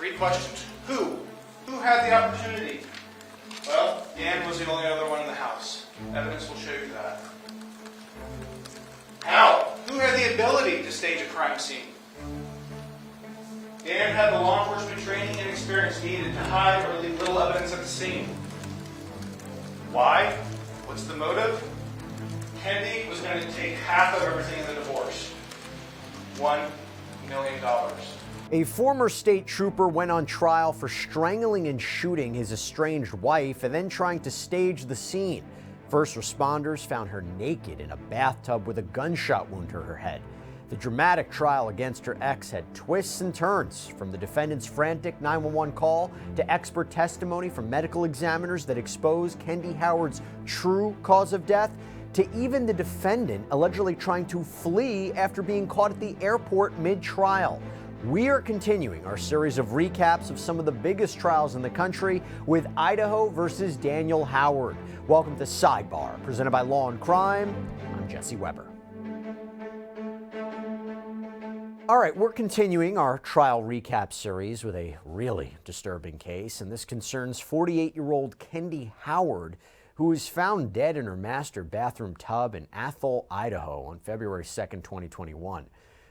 Three questions. Who? Who had the opportunity? Well, Dan was the only other one in the house. Evidence will show you that. How? Who had the ability to stage a crime scene? Dan had the law enforcement training and experience needed to hide or leave little evidence at the scene. Why? What's the motive? Kendy was going to take half of everything in the divorce. $1 million. A former state trooper went on trial for strangling and shooting his estranged wife and then trying to stage the scene. First responders found her naked in a bathtub with a gunshot wound to her head. The dramatic trial against her ex had twists and turns, from the defendant's frantic 911 call to expert testimony from medical examiners that exposed Kendy Howard's true cause of death, to even the defendant allegedly trying to flee after being caught at the airport mid-trial. We are continuing our series of recaps of some of the biggest trials in the country with Idaho versus Daniel Howard. Welcome to Sidebar, presented by Law&Crime. I'm Jesse Weber. All right, we're continuing our trial recap series with a really disturbing case, and this concerns 48-year-old Kendy Howard, who was found dead in her master bathroom tub in Athol, Idaho on February 2nd, 2021.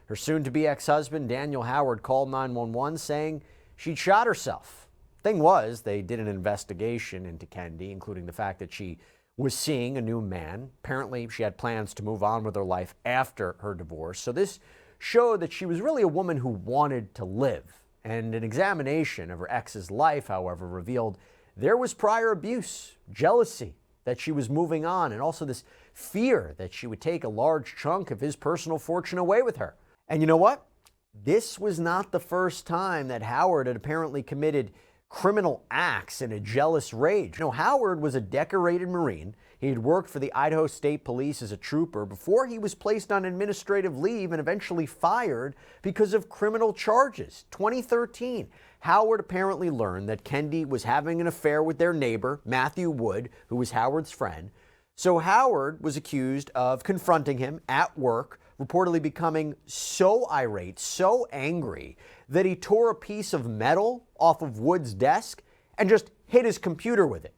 Her soon-to-be ex-husband, Daniel Howard, called 911 saying she'd shot herself. Thing was, they did an investigation into Kendy, including the fact that she was seeing a new man. Apparently, she had plans to move on with her life after her divorce. So this showed that she was really a woman who wanted to live. And an examination of her ex's life, however, revealed there was prior abuse, jealousy that she was moving on, and also this fear that she would take a large chunk of his personal fortune away with her. And you know what? This was not the first time that Howard had apparently committed criminal acts in a jealous rage. You know, Howard was a decorated Marine. He had worked for the Idaho State Police as a trooper before he was placed on administrative leave and eventually fired because of criminal charges. 2013, Howard apparently learned that Kendy was having an affair with their neighbor, Matthew Wood, who was Howard's friend. So Howard was accused of confronting him at work, reportedly becoming so irate, so angry, that he tore a piece of metal off of Wood's desk and just hit his computer with it.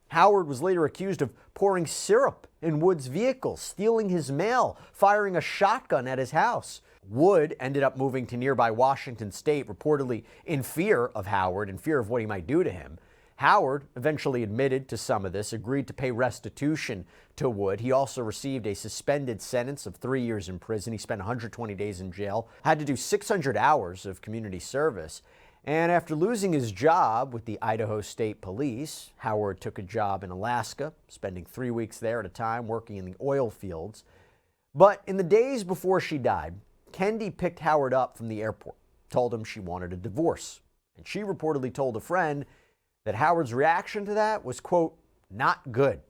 Howard was later accused of pouring syrup in Wood's vehicle, stealing his mail, firing a shotgun at his house. Wood ended up moving to nearby Washington State, reportedly in fear of Howard, in fear of what he might do to him. Howard eventually admitted to some of this, agreed to pay restitution to Wood. He also received a suspended sentence of 3 years in prison. He spent 120 days in jail, had to do 600 hours of community service. And after losing his job with the Idaho State Police, Howard took a job in Alaska, spending 3 weeks there at a time working in the oil fields. But in the days before she died, Kendy picked Howard up from the airport, told him she wanted a divorce. And she reportedly told a friend that Howard's reaction to that was, quote, not good.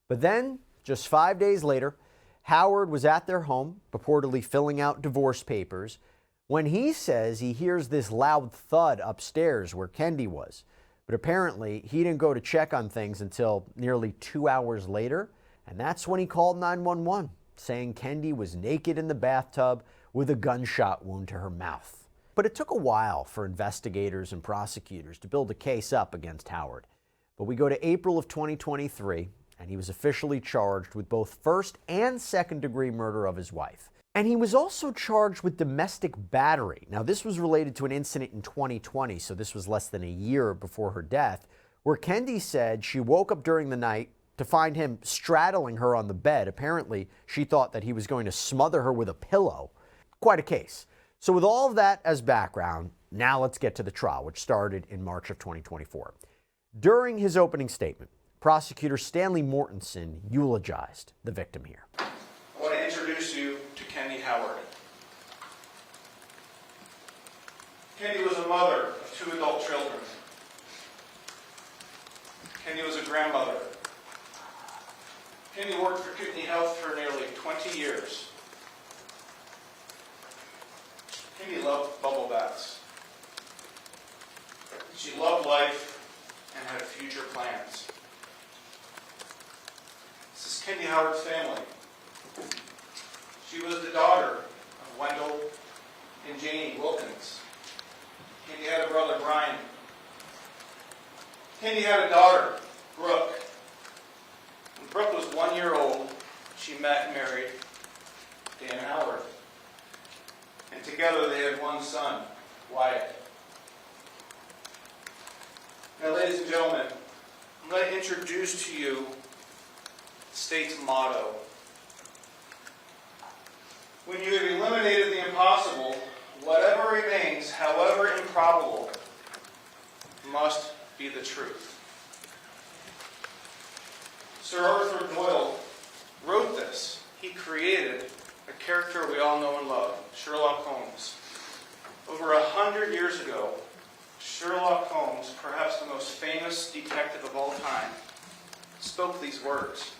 But then, just 5 days later, Howard was at their home, purportedly filling out divorce papers, when he says he hears this loud thud upstairs where Kendy was. But apparently, he didn't go to check on things until nearly 2 hours later, and that's when he called 911, saying Kendy was naked in the bathtub with a gunshot wound to her mouth. But it took a while for investigators and prosecutors to build a case up against Howard. But we go to April of 2023, and he was officially charged with both first and second-degree murder of his wife. And he was also charged with domestic battery. Now, this was related to an incident in 2020, so this was less than a year before her death, where Kendy said she woke up during the night to find him straddling her on the bed. Apparently, she thought that he was going to smother her with a pillow. Quite a case. So with all of that as background, now let's get to the trial, which started in March of 2024. During his opening statement, prosecutor Stanley Mortensen eulogized the victim here. I want to introduce you to Kendy Howard. Kendy was a mother of 2 adult children. Kendy was a grandmother. Kendy worked for Kootenai Health for nearly 20 years. Kendy loved bubble baths. She loved life and had future plans. This is Kendy Howard's family. She was the daughter of Wendell and Janie Wilkins. Kendy had a brother Brian. Kendy had a daughter, Brooke. When Brooke was 1 year old, she met and married Dan Howard. And together they had one son, Wyatt. Now, ladies and gentlemen, I'm going to introduce to you the state's motto. When you have eliminated the impossible, whatever remains, however improbable, must be the truth. Sir Arthur Doyle wrote this. He created a character we all know and love, Sherlock Holmes. Over 100 years ago, Sherlock Holmes, perhaps the most famous detective of all time, spoke these words.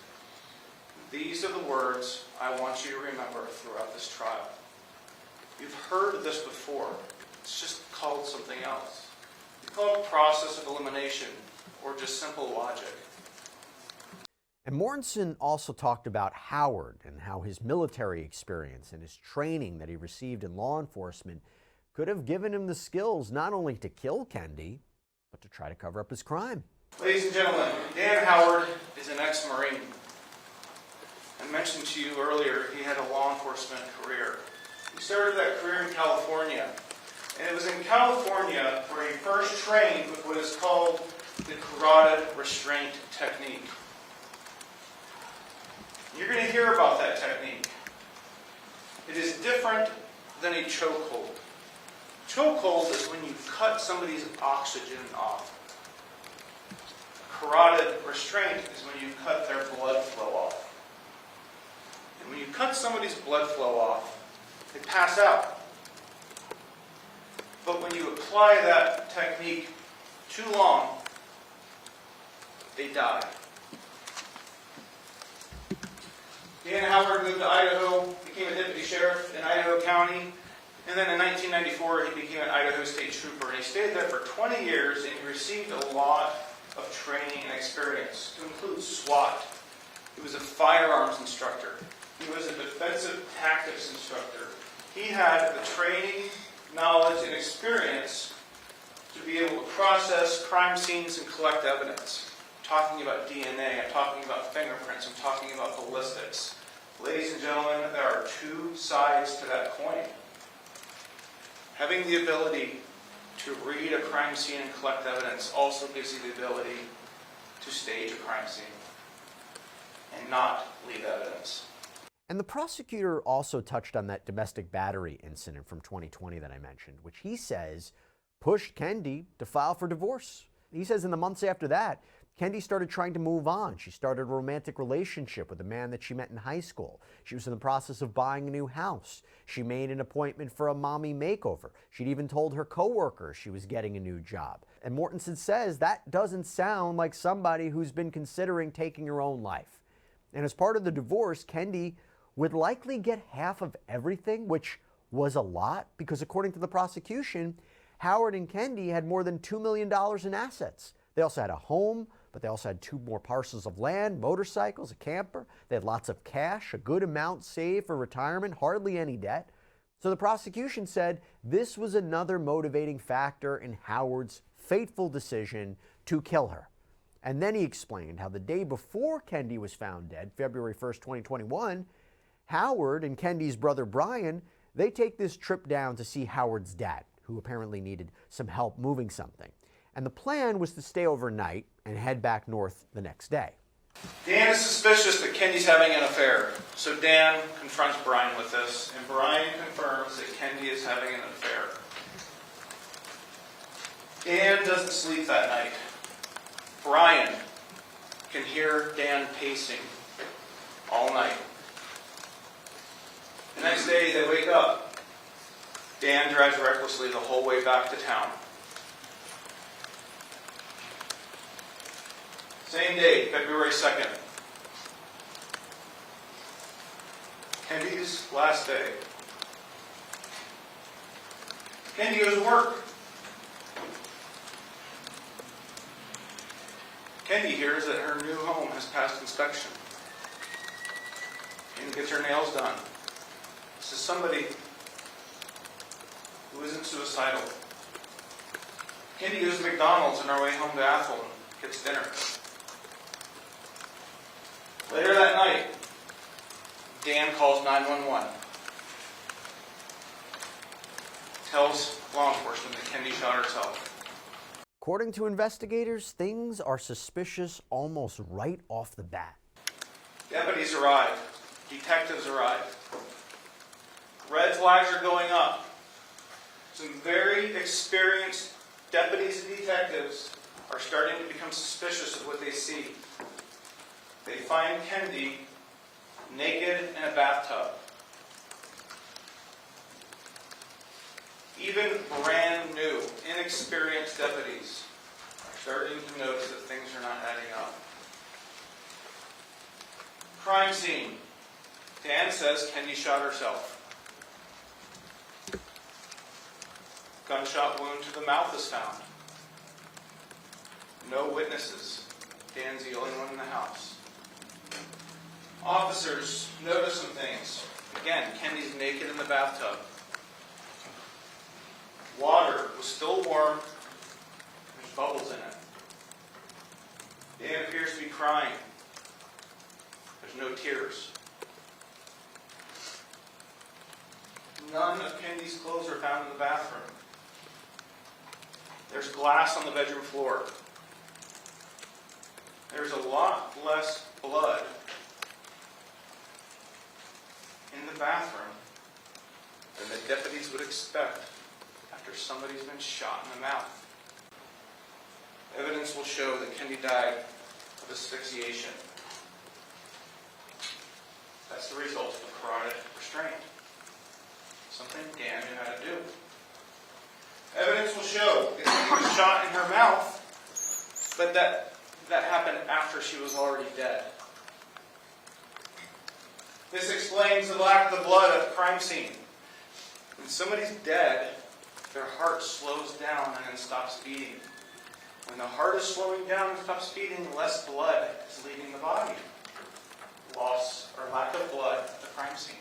These are the words I want you to remember throughout this trial. You've heard of this before. It's just called something else. You call it process of elimination or just simple logic. And Mortensen also talked about Howard and how his military experience and his training that he received in law enforcement could have given him the skills not only to kill Kendy, but to try to cover up his crime. Ladies and gentlemen, Dan Howard is an ex-Marine. I mentioned to you earlier he had a law enforcement career. He started that career in California. And it was in California where he first trained with what is called the carotid restraint technique. You're going to hear about that technique. It is different than a chokehold. Chokehold is when you cut somebody's oxygen off. Carotid restraint is when you cut their blood flow off. And when you cut somebody's blood flow off, they pass out. But when you apply that technique too long, they die. Dan Howard moved to Idaho, became a deputy sheriff in Idaho County, and then in 1994 he became an Idaho State Trooper, and he stayed there for 20 years, and he received a lot of training and experience, to include SWAT. He was a firearms instructor. He was a defensive tactics instructor. He had the training, knowledge, and experience to be able to process crime scenes and collect evidence. I'm talking about DNA, I'm talking about fingerprints, I'm talking about ballistics. Ladies and gentlemen, there are two sides to that coin. Having the ability to read a crime scene and collect evidence also gives you the ability to stage a crime scene and not leave evidence. And the prosecutor also touched on that domestic battery incident from 2020 that I mentioned, which he says pushed Kendy to file for divorce. He says in the months after that, Kendy started trying to move on. She started a romantic relationship with a man that she met in high school. She was in the process of buying a new house. She made an appointment for a mommy makeover. She'd even told her coworkers she was getting a new job. And Mortensen says that doesn't sound like somebody who's been considering taking her own life. And as part of the divorce, Kendy would likely get half of everything, which was a lot because according to the prosecution, Howard and Kendy had more than $2 million in assets. They also had a home, but they also had 2 more parcels of land, motorcycles, a camper. They had lots of cash, a good amount saved for retirement, hardly any debt. So the prosecution said this was another motivating factor in Howard's fateful decision to kill her. And then he explained how the day before Kendy was found dead, February 1st, 2021, Howard and Kendy's brother Brian, they take this trip down to see Howard's dad, who apparently needed some help moving something. And the plan was to stay overnight and head back north the next day. Dan is suspicious that Kendy's having an affair. So Dan confronts Brian with this, and Brian confirms that Kendy is having an affair. Dan doesn't sleep that night. Brian can hear Dan pacing all night. The next day they wake up. Dan drives recklessly the whole way back to town. Same day, February 2nd. Kendy's last day. Kendy goes to work. Kendy hears that her new home has passed inspection. Kendy gets her nails done. This is somebody who isn't suicidal. Kendy goes to McDonald's on our way home to Athol and gets dinner. Later that night, Dan calls 911. Tells law enforcement that Kendy shot herself. According to investigators, things are suspicious almost right off the bat. Deputies arrive. Detectives arrive. Red flags are going up. Some very experienced deputies and detectives are starting to become suspicious of what they see. They find Kendy naked in a bathtub. Even brand new, inexperienced deputies are starting to notice that things are not adding up. Crime scene. Dan says Kendy shot herself. Gunshot wound to the mouth is found. No witnesses. Dan's the only one in the house. Officers notice some things. Again, Kendy's naked in the bathtub. Water was still warm. There's bubbles in it. Dan appears to be crying. There's no tears. None of Kendy's clothes are found in the bathroom. There's glass on the bedroom floor. There's a lot less blood in the bathroom than the deputies would expect after somebody's been shot in the mouth. Evidence will show that Kendy died of asphyxiation. That's the result of carotid restraint. Something Dan knew how to do. Evidence will show that Kendy was shot in her mouth, but that happened after she was already dead. This explains the lack of the blood at the crime scene. When somebody's dead, their heart slows down and then stops beating. When the heart is slowing down and stops beating, less blood is leaving the body. Loss or lack of blood at the crime scene.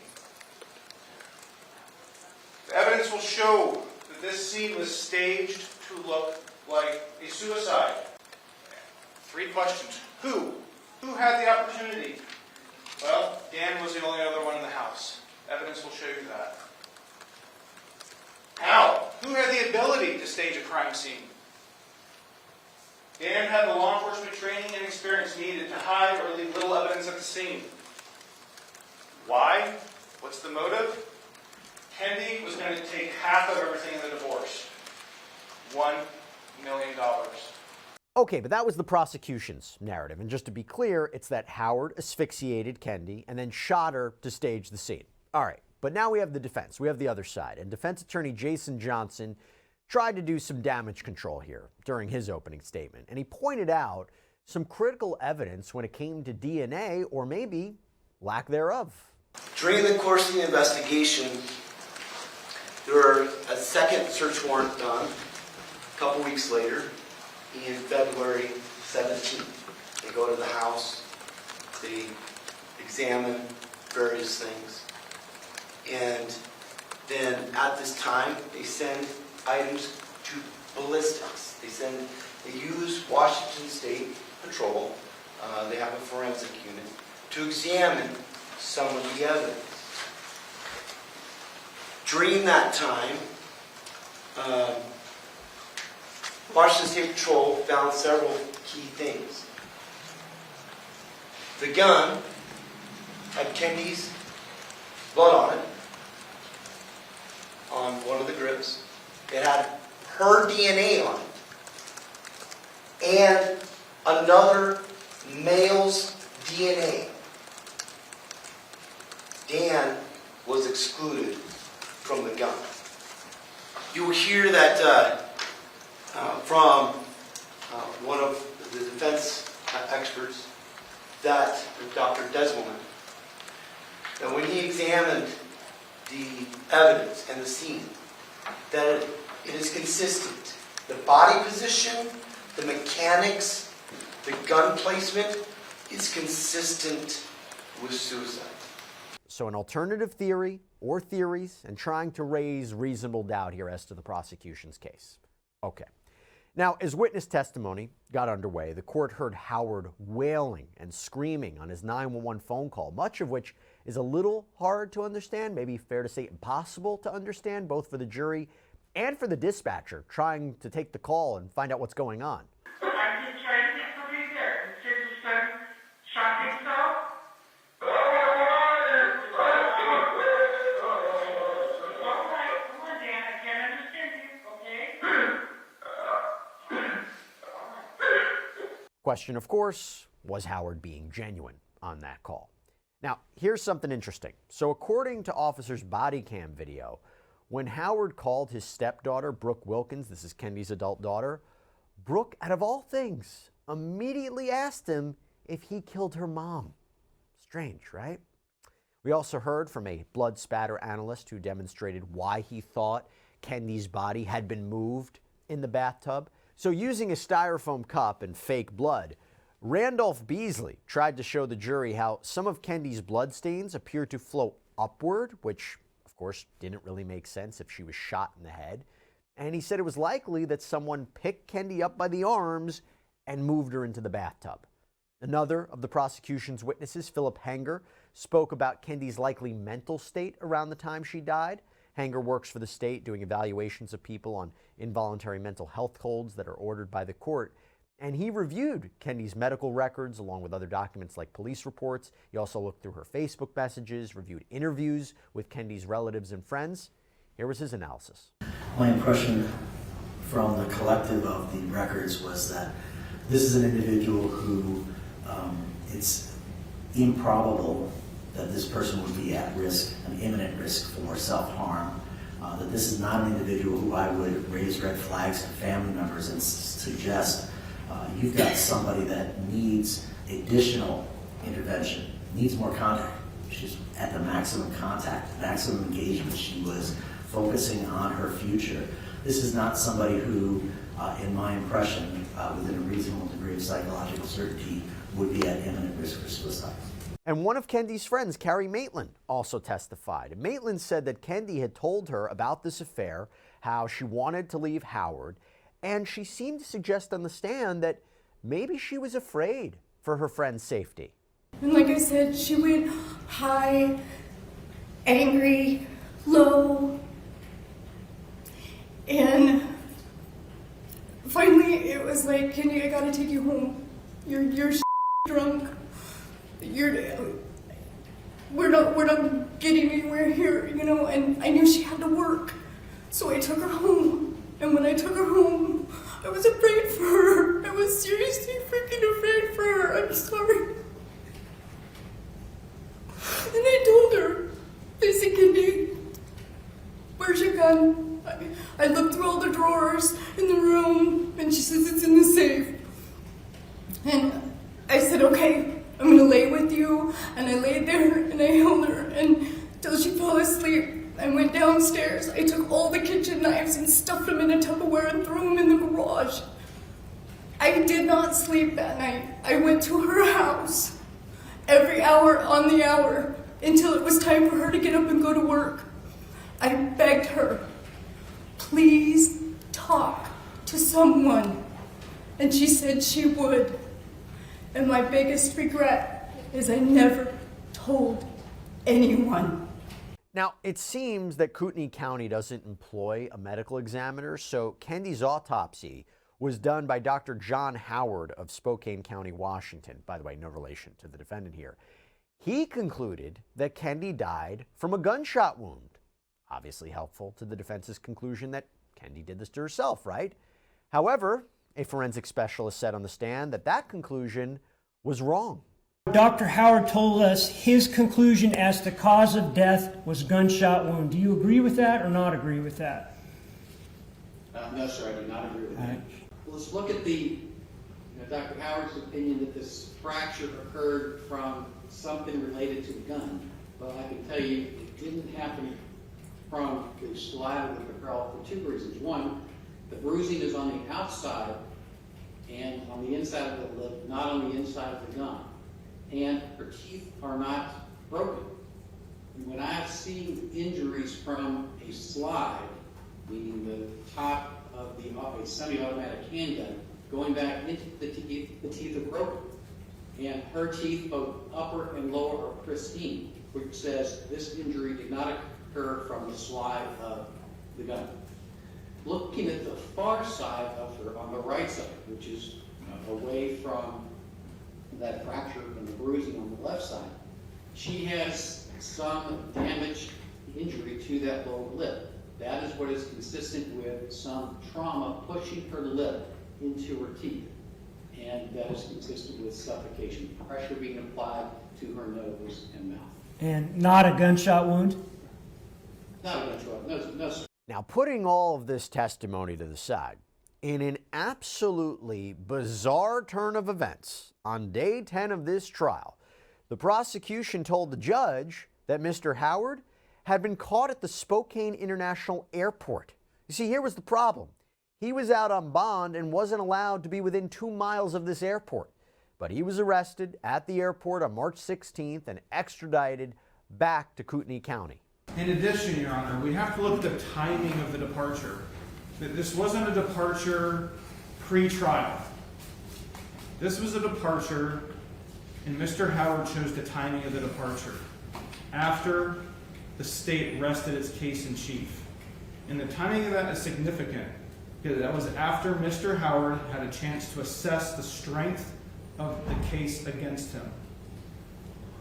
The evidence will show that this scene was staged to look like a suicide. 3 questions. Who? Who had the opportunity? Well, Dan was the only other one in the house. Evidence will show you that. How? Who had the ability to stage a crime scene? Dan had the law enforcement training and experience needed to hide or leave little evidence at the scene. Why? What's the motive? Kendy was going to take half of everything in the divorce. $1 million. Okay, but that was the prosecution's narrative. And just to be clear, it's that Howard asphyxiated Kendy and then shot her to stage the scene. All right, but now we have the defense. We have the other side. And defense attorney Jason Johnson tried to do some damage control here during his opening statement. And he pointed out some critical evidence when it came to DNA, or maybe lack thereof. During the course of the investigation, there were a second search warrant done a couple weeks later, in February 17th. They go to the house, they examine various things, and then at this time they send items to ballistics. They use Washington State Patrol, they have a forensic unit, to examine some of the evidence. During that time, Washington State Patrol found several key things. The gun had Kendy's blood on it, on one of the grips. It had her DNA on it, and another male's DNA. Dan was excluded from the gun. You will hear that from one of the defense experts, that Dr. Desmond, that when he examined the evidence and the scene, that it is consistent. The body position, the mechanics, the gun placement is consistent with suicide. So an alternative theory or theories and trying to raise reasonable doubt here as to the prosecution's case. Okay. Now, as witness testimony got underway, the court heard Howard wailing and screaming on his 911 phone call, much of which is a little hard to understand, maybe fair to say impossible to understand, both for the jury and for the dispatcher trying to take the call and find out what's going on. I did try to get somebody there. You said your son shot himself? All right, come on, Dan. I can't understand you, okay? Question, of course, was Howard being genuine on that call? Now, here's something interesting. So according to officers' body cam video, when Howard called his stepdaughter, Brooke Wilkins, this is Kendy's adult daughter, Brooke, out of all things, immediately asked him if he killed her mom. Strange, right? We also heard from a blood spatter analyst who demonstrated why he thought Kendy's body had been moved in the bathtub. So using a styrofoam cup and fake blood, Randolph Beasley tried to show the jury how some of Kendy's bloodstains appeared to flow upward, which of course didn't really make sense if she was shot in the head. And he said it was likely that someone picked Kendy up by the arms and moved her into the bathtub. Another of the prosecution's witnesses, Philip Hanger, spoke about Kendy's likely mental state around the time she died. Hanger works for the state doing evaluations of people on involuntary mental health holds that are ordered by the court. And he reviewed Kendy's medical records along with other documents like police reports. He also looked through her Facebook messages, reviewed interviews with Kendy's relatives and friends. Here was his analysis. My impression from the collective of the records was that this is an individual who it's improbable that this person would be at risk, an imminent risk for self-harm, that this is not an individual who I would raise red flags to family members and suggest you've got somebody that needs additional intervention, needs more contact. She's at the maximum contact, maximum engagement. She was focusing on her future. This is not somebody who, in my impression, within a reasonable degree of psychological certainty, would be at imminent risk for suicide. And one of Kendy's friends, Carrie Maitland, also testified. And Maitland said that Kendy had told her about this affair, how she wanted to leave Howard, and she seemed to suggest on the stand that maybe she was afraid for her friend's safety. And like I said, she went high, angry, low, and finally it was like, Kendy, I gotta take you home. You're drunk. We're not getting anywhere here, you know, and I knew she had to work. So I took her home. And when I took her home, I was afraid for her. I was seriously freaking afraid for her. I'm sorry. And I told her, I said, Kendy, where's your gun? I looked through all the drawers in the room, and she says it's in the safe. And I said, okay, I'm gonna lay with you. And I laid there and I held her until she fell asleep. I went downstairs. I took all the kitchen knives and stuffed them in a Tupperware and threw them in the garage. I did not sleep that night. I went to her house every hour on the hour until it was time for her to get up and go to work. I begged her, please talk to someone. And she said she would. And my biggest regret is I never told anyone. Now, it seems that Kootenai County doesn't employ a medical examiner, so Kendy's autopsy was done by Dr. John Howard of Spokane County, Washington. By the way, no relation to the defendant here. He concluded that Kendy died from a gunshot wound. Obviously helpful to the defense's conclusion that Kendy did this to herself, right? However, a forensic specialist said on the stand that that conclusion was wrong. Dr. Howard told us his conclusion as to cause of death was gunshot wound. Do you agree with that or not agree with that? No, sir, I do not agree with that. Let's look at Dr. Howard's opinion that this fracture occurred from something related to the gun. Well, I can tell you it didn't happen from the saliva with the girl for two reasons. One, the bruising is on the outside and on the inside of the lip, not on the inside of the gun. And her teeth are not broken. And when I've seen injuries from a slide, meaning the top of a semi-automatic handgun going back into the teeth of Roper. And her teeth, both upper and lower, are pristine, which says this injury did not occur from the slide of the gun. Looking at the far side of her, on the right side, which is away from that fracture and the bruising on the left side, she has some damaged injury to that lower lip. That is what is consistent with some trauma pushing her lip into her teeth. And that is consistent with suffocation, pressure being applied to her nose and mouth. And not a gunshot wound? Not a gunshot, no, sir. Now, putting all of this testimony to the side, in an absolutely bizarre turn of events, on day 10 of this trial, the prosecution told the judge that Mr. Howard had been caught at the Spokane International Airport. You see, here was the problem. He was out on bond and wasn't allowed to be within 2 miles of this airport. But he was arrested at the airport on March 16th and extradited back to Kootenai County. In addition, Your Honor, we have to look at the timing of the departure. This wasn't a departure pre-trial. This was a departure, and Mr. Howard chose the timing of the departure after the state rested its case in chief. And the timing of that is significant because that was after Mr. Howard had a chance to assess the strength of the case against him.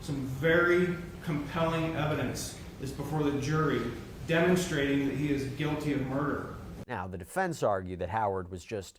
Some very compelling evidence is before the jury demonstrating that he is guilty of murder. Now, the defense argued that Howard was just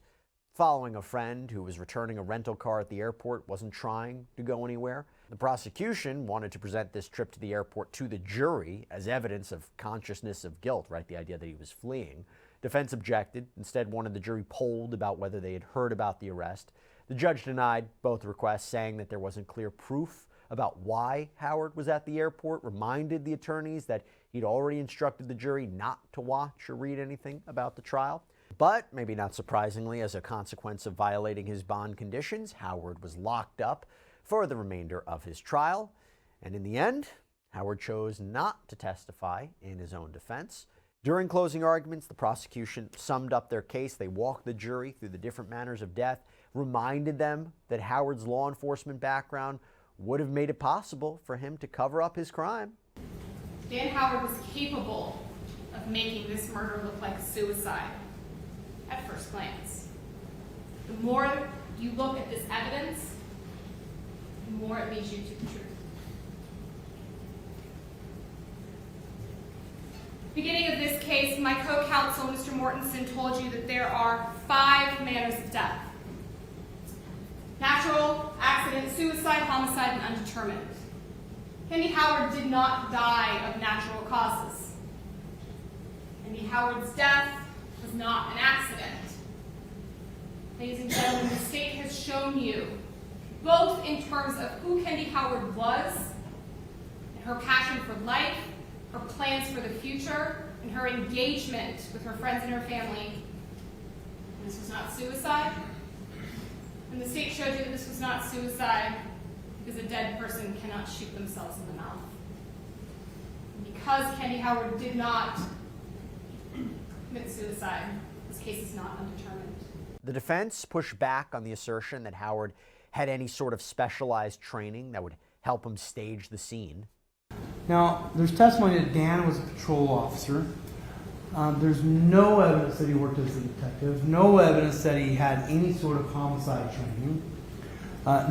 following a friend who was returning a rental car at the airport, wasn't trying to go anywhere. The prosecution wanted to present this trip to the airport to the jury as evidence of consciousness of guilt, right? The idea that he was fleeing. Defense objected, instead wanted the jury polled about whether they had heard about the arrest. The judge denied both requests, saying that there wasn't clear proof about why Howard was at the airport, reminded the attorneys that he'd already instructed the jury not to watch or read anything about the trial. But, maybe not surprisingly, as a consequence of violating his bond conditions, Howard was locked up for the remainder of his trial. And in the end, Howard chose not to testify in his own defense. During closing arguments, the prosecution summed up their case. They walked the jury through the different manners of death, reminded them that Howard's law enforcement background would have made it possible for him to cover up his crime. Dan Howard was capable of making this murder look like suicide at first glance. The more you look at this evidence, the more it leads you to the truth. Beginning of this case, my co-counsel, Mr. Mortensen, told you that there are 5 manners of death: natural, accident, suicide, homicide, and undetermined. Kendy Howard did not die of natural causes. Kendy Howard's death was not an accident. Ladies and gentlemen, the state has shown you, both in terms of who Kendy Howard was, and her passion for life, her plans for the future, and her engagement with her friends and her family, this was not suicide. And the state showed you that this was not suicide because a dead person cannot shoot themselves in the mouth. And because Kendy Howard did not commit suicide, this case is not undetermined. The defense pushed back on the assertion that Howard had any sort of specialized training that would help him stage the scene. Now, there's testimony that Dan was a patrol officer. There's no evidence that he worked as a detective, no evidence that he had any sort of homicide training,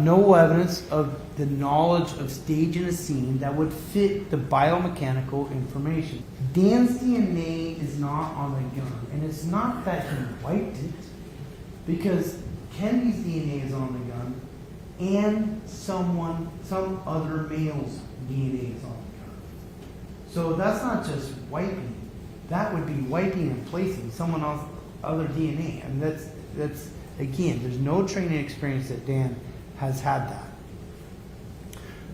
no evidence of the knowledge of staging a scene that would fit the biomechanical information. Dan's DNA is not on the gun, and it's not that he wiped it, because Kendy's DNA is on the gun, and some other male's DNA is on the gun. So that's not just wiping. That would be wiping and placing someone else's other DNA. And that's again, there's no training experience that Dan has had that.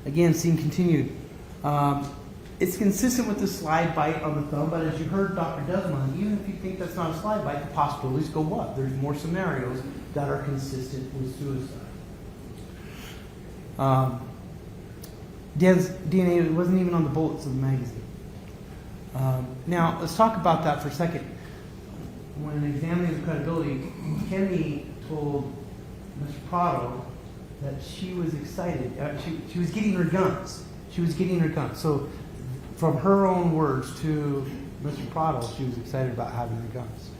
Again, scene continued. It's consistent with the slide bite on the thumb, but as you heard Dr. Desmond, even if you think that's not a slide bite, the possibilities go up. There's more scenarios that are consistent with suicide. Dan's DNA wasn't even on the bullets of the magazine. Now, let's talk about that for a second. when examining his credibility, Kendy told Mr. Prado that she was excited. She was getting her guns. She was getting her guns. So, from her own words to Mr. Prado, she was excited about having her guns.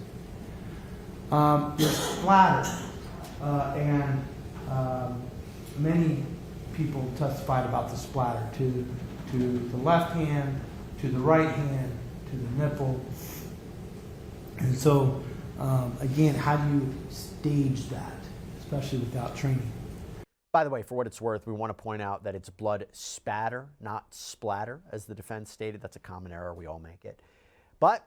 There's splatter, and many people testified about the splatter to the left hand, to the right hand, to the nipple. And so, again, how do you stage that, especially without training? By the way, for what it's worth, we want to point out that it's blood spatter, not splatter, as the defense stated. That's a common error. We all make it. But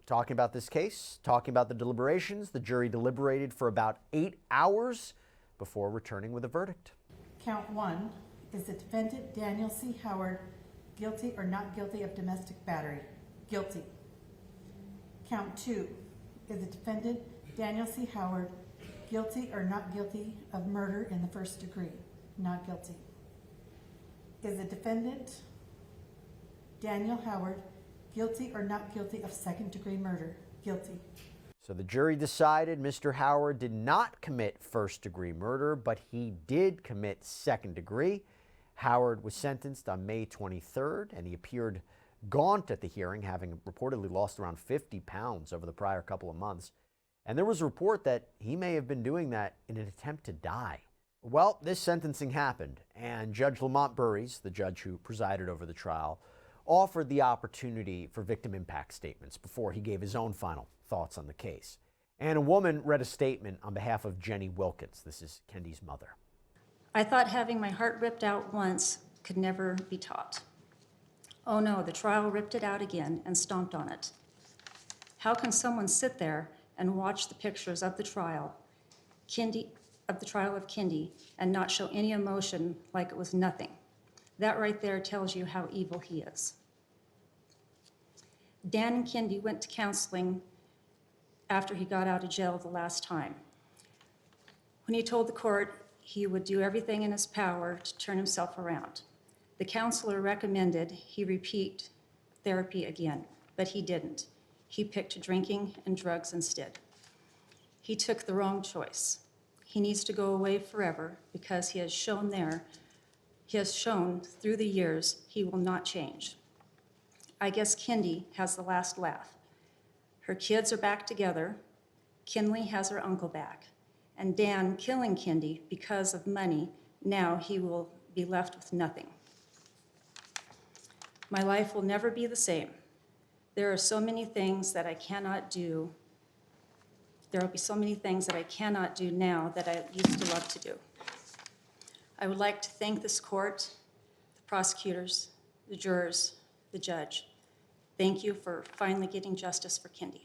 talking about this case, talking about the deliberations, the jury deliberated for about 8 hours before returning with a verdict. Count 1, is the defendant Daniel C. Howard guilty or not guilty of domestic battery? Guilty. Count 2, is the defendant Daniel C. Howard guilty or not guilty of murder in the first degree? Not guilty. Is the defendant Daniel Howard guilty or not guilty of second degree murder? Guilty. So the jury decided Mr. Howard did not commit first degree murder, but he did commit second degree. Howard was sentenced on May 23rd, and he appeared gaunt at the hearing, having reportedly lost around 50 pounds over the prior couple of months. And there was a report that he may have been doing that in an attempt to die. Well, this sentencing happened, and Judge Lamont Burries, the judge who presided over the trial, offered the opportunity for victim impact statements before he gave his own final thoughts on the case. And a woman read a statement on behalf of Jenny Wilkins. This is Kendy's mother. I thought having my heart ripped out once could never be taught. Oh no, the trial ripped it out again and stomped on it. How can someone sit there and watch the pictures of the trial of Kendy and not show any emotion like it was nothing? That right there tells you how evil he is. Dan and Kendy went to counseling after he got out of jail the last time. When he told the court he would do everything in his power to turn himself around. The counselor recommended he repeat therapy again, but he didn't. He picked drinking and drugs instead. He took the wrong choice. He needs to go away forever because he has shown through the years he will not change. I guess Kendy has the last laugh. Her kids are back together. Kinley has her uncle back. And Dan killing Kendy because of money, now he will be left with nothing. My life will never be the same. There are so many things that I cannot do. There will be so many things that I cannot do now that I used to love to do. I would like to thank this court, the prosecutors, the jurors, the judge. Thank you for finally getting justice for Kendy.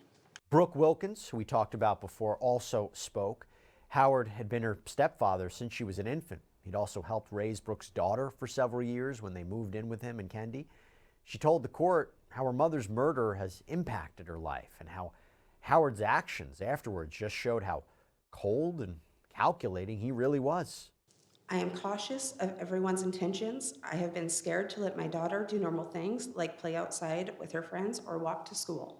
Brooke Wilkins, who we talked about before, also spoke. Howard had been her stepfather since she was an infant. He'd also helped raise Brooke's daughter for several years when they moved in with him and Kendy. She told the court how her mother's murder has impacted her life and how Howard's actions afterwards just showed how cold and calculating he really was. I am cautious of everyone's intentions. I have been scared to let my daughter do normal things like play outside with her friends or walk to school.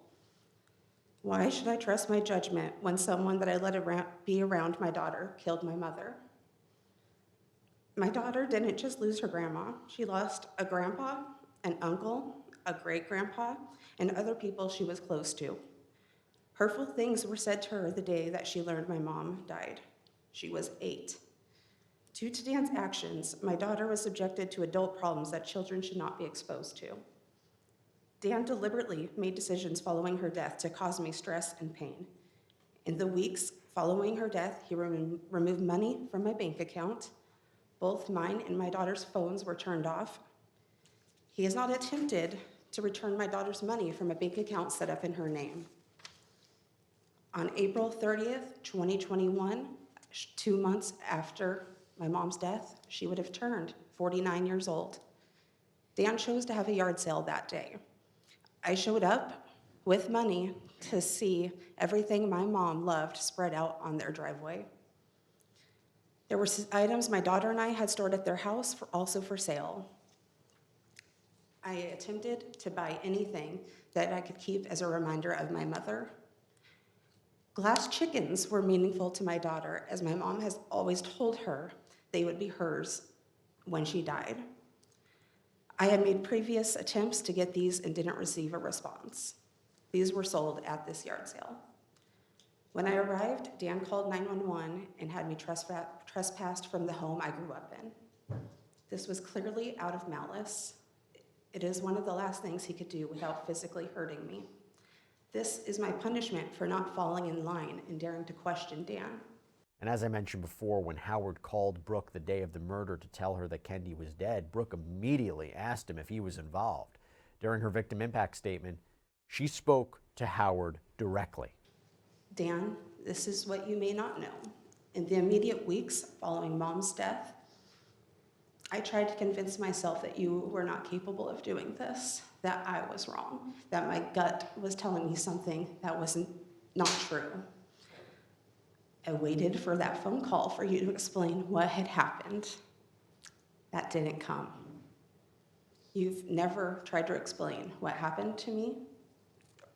Why should I trust my judgment when someone that I let be around my daughter killed my mother? My daughter didn't just lose her grandma. She lost a grandpa, an uncle, a great-grandpa, and other people she was close to. Hurtful things were said to her the day that she learned my mom died. She was 8. Due to Dan's actions, my daughter was subjected to adult problems that children should not be exposed to. Dan deliberately made decisions following her death to cause me stress and pain. In the weeks following her death, he removed money from my bank account. Both mine and my daughter's phones were turned off. He has not attempted to return my daughter's money from a bank account set up in her name. On April 30th, 2021, 2 months after my mom's death, she would have turned 49 years old. Dan chose to have a yard sale that day. I showed up with money to see everything my mom loved spread out on their driveway. There were items my daughter and I had stored at their house also for sale. I attempted to buy anything that I could keep as a reminder of my mother. Glass chickens were meaningful to my daughter, as my mom has always told her they would be hers when she died. I had made previous attempts to get these and didn't receive a response. These were sold at this yard sale. When I arrived, Dan called 911 and had me trespassed from the home I grew up in. This was clearly out of malice. It is one of the last things he could do without physically hurting me. This is my punishment for not falling in line and daring to question Dan. And as I mentioned before, when Howard called Brooke the day of the murder to tell her that Kendy was dead, Brooke immediately asked him if he was involved. During her victim impact statement, she spoke to Howard directly. Dan, this is what you may not know. In the immediate weeks following Mom's death, I tried to convince myself that you were not capable of doing this, that I was wrong, that my gut was telling me something that wasn't not true. I waited for that phone call for you to explain what had happened. That didn't come. You've never tried to explain what happened to me,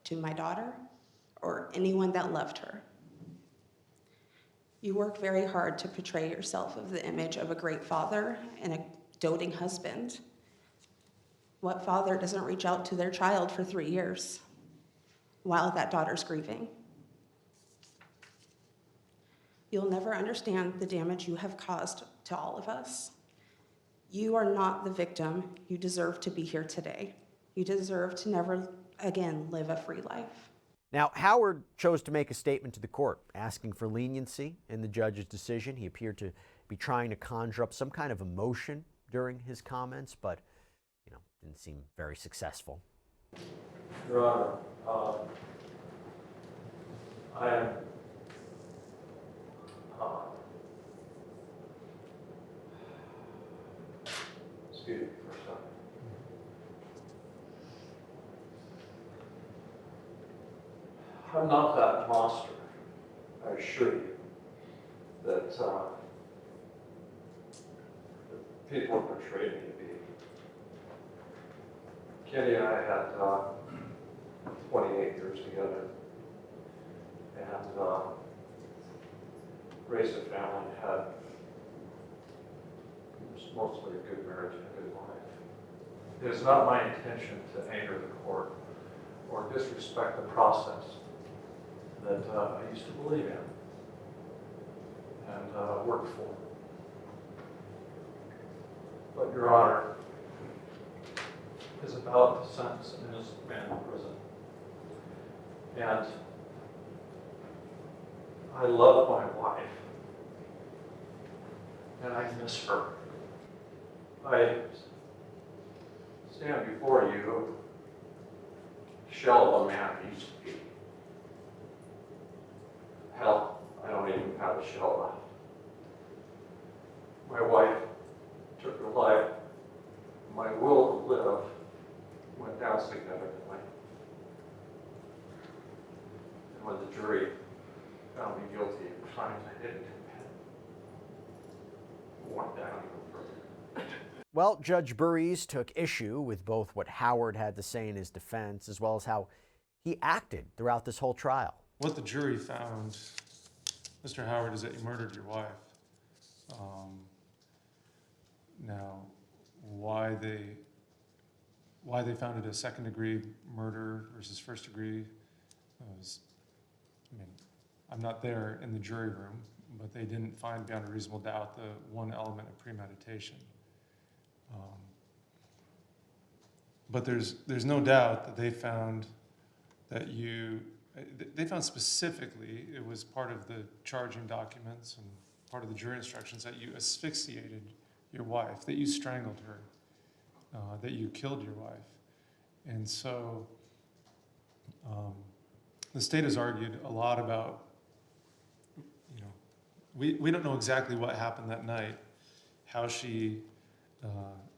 to my daughter, or anyone that loved her. You work very hard to portray yourself of the image of a great father and a doting husband. What father doesn't reach out to their child for 3 years while that daughter's grieving? You'll never understand the damage you have caused to all of us. You are not the victim. You deserve to be here today. You deserve to never again live a free life. Now, Howard chose to make a statement to the court asking for leniency in the judge's decision. He appeared to be trying to conjure up some kind of emotion during his comments, but, didn't seem very successful. Your Honor, I am excuse me for a second. I'm not that monster, I assure you, that people portrayed me to be. Kendy and I had 28 years together and raised a family, had mostly a good marriage and a good life. It is not my intention to anger the court or disrespect the process that I used to believe in and work for. But Your Honor is about to sentence an innocent man to prison. And I love my wife, and I miss her. I stand before you, shell of a man I used to be. Hell, I don't even have a shell left. My wife took her life. My will to live went down significantly. And when the jury found me guilty of crimes I didn't commit, it went down even further. Well, Judge Burries took issue with both what Howard had to say in his defense as well as how he acted throughout this whole trial. What the jury found, Mr. Howard, is that you murdered your wife. Now, why they found it a second-degree murder versus first-degree was, I'm not there in the jury room, but they didn't find beyond a reasonable doubt the one element of premeditation. But there's no doubt that they found that they found specifically, it was part of the charging documents and part of the jury instructions, that you asphyxiated your wife, that you strangled her, that you killed your wife. And so the state has argued a lot about, we don't know exactly what happened that night, how she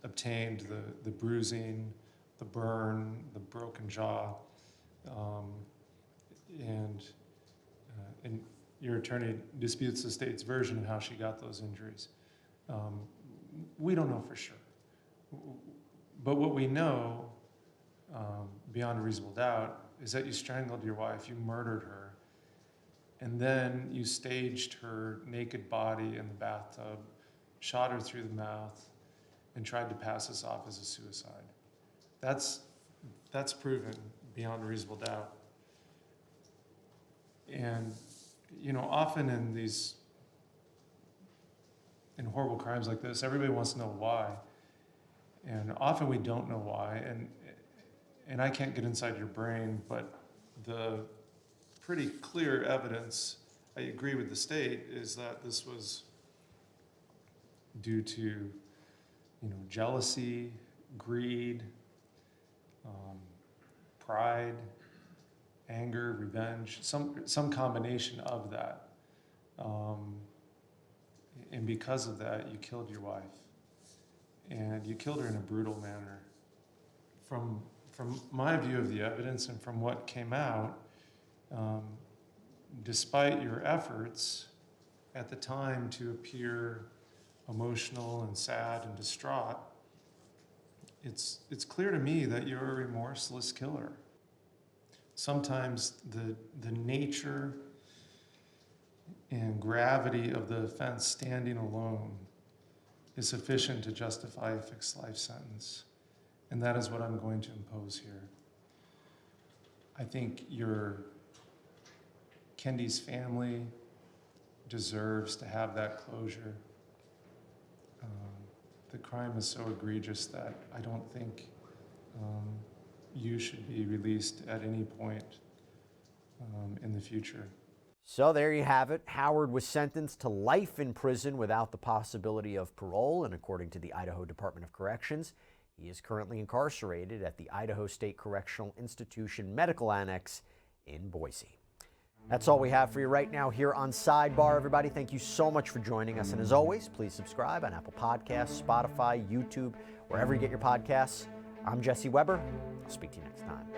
obtained the bruising, the burn, the broken jaw, and your attorney disputes the state's version of how she got those injuries. We don't know for sure. But what we know, beyond a reasonable doubt, is that you strangled your wife, you murdered her, and then you staged her naked body in the bathtub, shot her through the mouth, and tried to pass this off as a suicide. That's proven beyond reasonable doubt. And, you know, often in horrible crimes like this, everybody wants to know why. And often we don't know why. And I can't get inside your brain, but the pretty clear evidence, I agree with the state, is that this was due to, you know, jealousy, greed, pride, anger, revenge, some combination of that. And because of that, you killed your wife. And you killed her in a brutal manner. From my view of the evidence and from what came out, despite your efforts at the time to appear emotional and sad and distraught, it's clear to me that you're a remorseless killer. Sometimes the nature and gravity of the offense standing alone is sufficient to justify a fixed life sentence. And that is what I'm going to impose here. I think Kendy's family deserves to have that closure. The crime is so egregious that I don't think you should be released at any point in the future. So there you have it. Howard was sentenced to life in prison without the possibility of parole, and according to the Idaho Department of Corrections, he is currently incarcerated at the Idaho State Correctional Institution Medical Annex in Boise. That's all we have for you right now here on Sidebar, everybody. Thank you so much for joining us. And as always, please subscribe on Apple Podcasts, Spotify, YouTube, wherever you get your podcasts. I'm Jesse Weber. I'll speak to you next time.